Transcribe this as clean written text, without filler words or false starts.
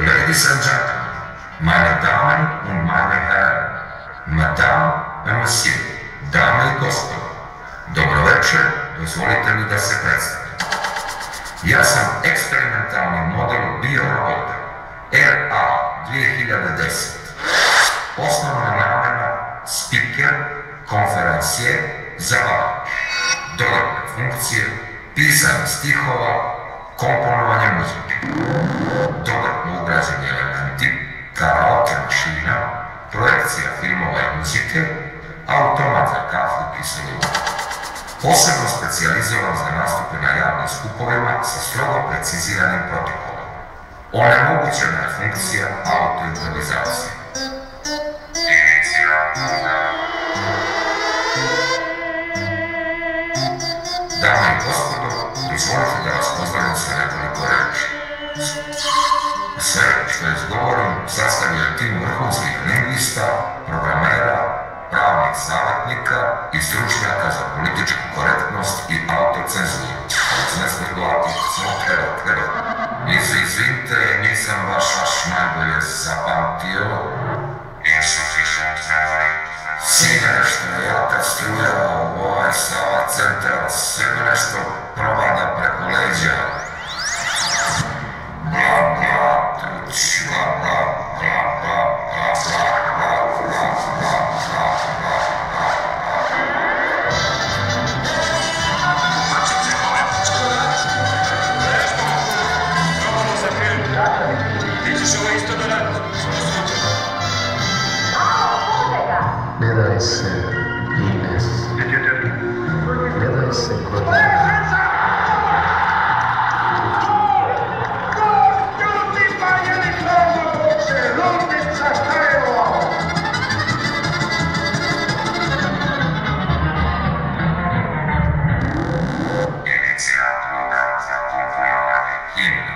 Ladies and gentlemen, meine Damen und meine Herren, Madame et Monsieur, dame i gospodo, dobro večer, dozvolite mi da se predstavim. Ja sam eksperimentalni model biorobota RA 2010. Osnovna namena, speaker, konferencije, zabavač. Dodatne funkcije, pisanje stihova, komponovanje muzike. Dodatno ugrađeni elementi, karaoke mašina, projekcija filmova i muzike, automat za kafu i kiseli vodu. Posebno specijalizovan za nastupe na javnim skupovima sa strogo preciziranim protokolom. Onemogućena je funkcija autoimprovizacije. Dame i gospodo, dozvolite da vas pozdravim sa nekoliko reči. Sve što izgovorim sastavio je tim vrhunskih lingvista, programera, pravnih savjetnika i stručnjaka za političku korektnost i autocenzuru. Izvinite, nisam baš najbolje zapamtio. Sine, što je jaka struja, ovaj Sava centar, sve mi nešto probada preko leđa. Bla, bla, tuć, bla, bla, bla, bla, bla, bla, bla, bla, bla, bla, bla. Ne daj se, Ines. Ne daj se, Gordana. Himno.